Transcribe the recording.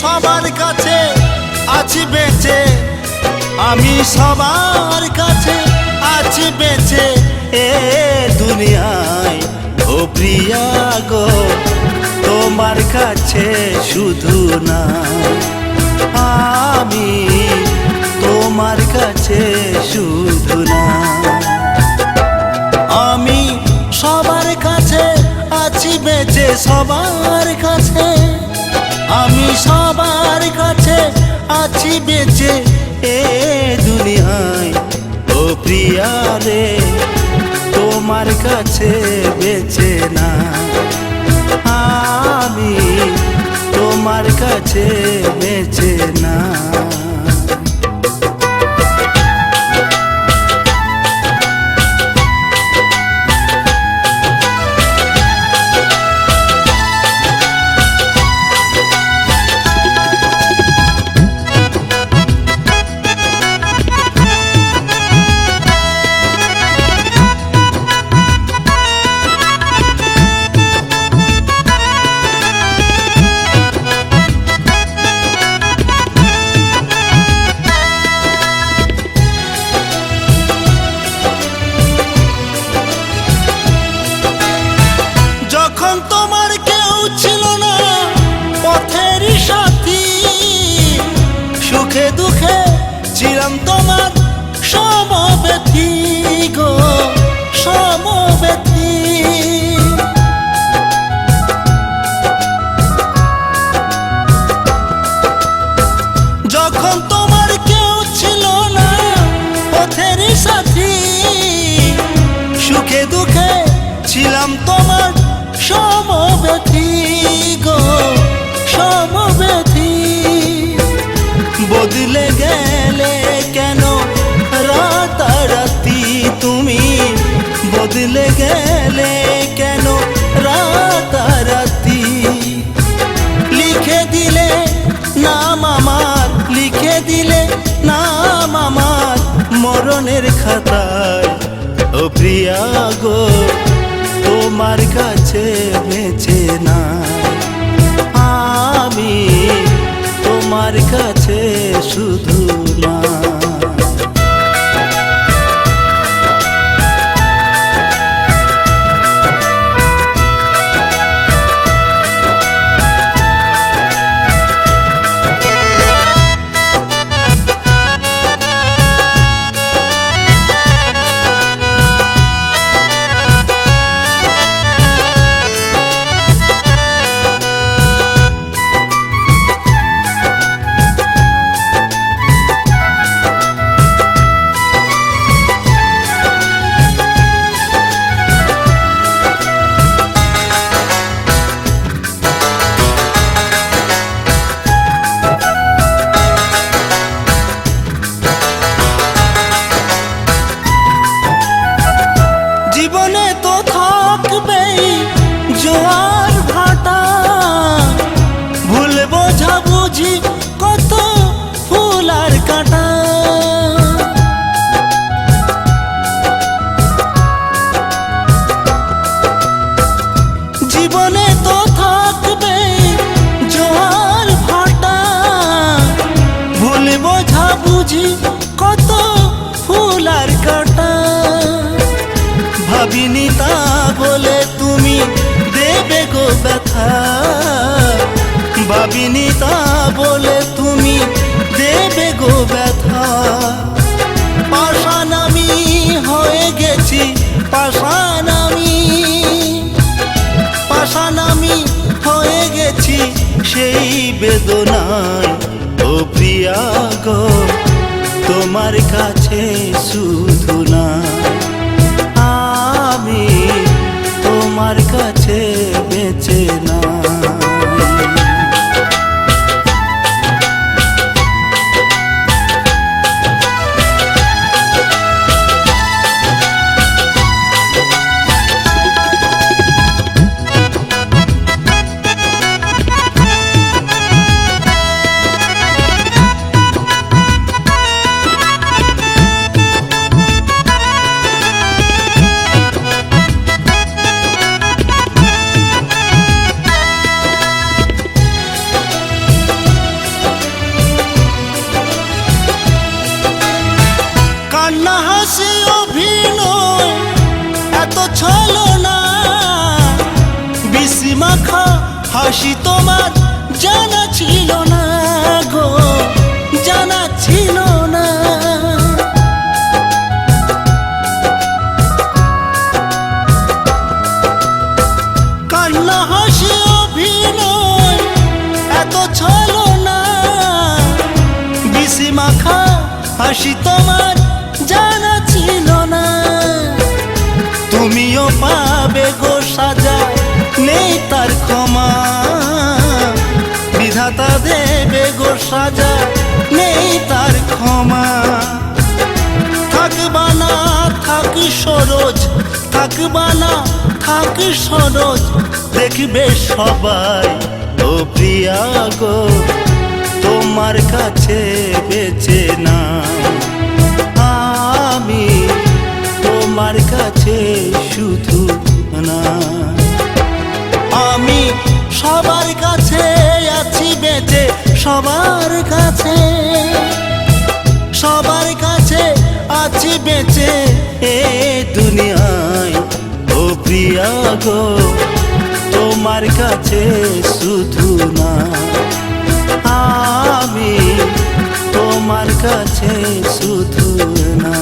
সবার কাছে আছি বেঁচে, আমি সবার কাছে আছি বেঁচে এ দুনিয়ায়। ও প্রিয়া গো তোমার কাছে শুধু না, আমি তোমার কাছে শুধু না। আমি সবার কাছে আছি বেঁচে, সবার কাছে আমি সবার কাছে আছি বেঁচে এ দুনিয়ায়। ও প্রিয়া রে তোমার কাছে বেঁচে না, আমি তোমার কাছে বেঁচে না। যখন তোমার কেউ ছিল না পথের সাথী, সুখে দুঃখে ছিলাম তোমার সমব্যথী গো সমব্যথী। যখন তোমার কেউ ছিল না পথের সাথী, সুখে দুঃখে ছিলাম তোমার সমব্যথী গো সমব্যথী। বদলে গেলে কেন রাতারাতি তুমি, বদলে গেলে কেন রাতারাতি। লিখে দিলে নাম আমার, লিখে দিলে নাম আমার মরণের খাতায়। ও প্রিয়া গো তোমার কাছে বেঁচে না, আমি তোমার কাছে শুধু না। জীবনে তো থাকবেই জোয়ার ভাটা, ভুল বোঝা বুঝি কত ফুল আর কাঁটা। জীবনে তো থাকবেই জোয়ার ভাটা, ভুল বোঝা বুঝি কত ফুল আর কাঁটা। ভাবিনি তা বলে তুমি দেবে গো ব্যথা, ভাবিনি তা বলে তুমি দেবে গো ব্যথা। পাষাণ আমি হয়ে গেছি, পাষাণ আমি, পাষাণ আমি হয়ে গেছি সেই বেদনায়। ও প্রিয়া গো তোমার কাছে শুধু না, আমি তোমার কাছে বেঁচে না। হাসি তোমার জানা ছিল না গো, জানা ছিল না। কান্না হাসি অভিনয় এত ছলনা, বিষ মাখা হাসি তোমার জানা ছিল না। তুমিও পাবে গো সাজা, নেই তার ক্ষমা, বিধাতা দেবে গো সাজা, নেই তার ক্ষমা। থাকবা না থাক সরোজ, থাকবা না থাক সরোজ, দেখবে সবাই ও প্রিয়া গো তোমার কাছে বেঁচে না। আমি তোমার কাছে শুধু না, আমি সবার কাছে আছি বেঁচে, সবার কাছে, সবার কাছে আছি বেঁচে এ দুনিয়ায়। ও প্রিয়া গো তোমার কাছে শুধু না, আমি তোমার কাছে শুধু না।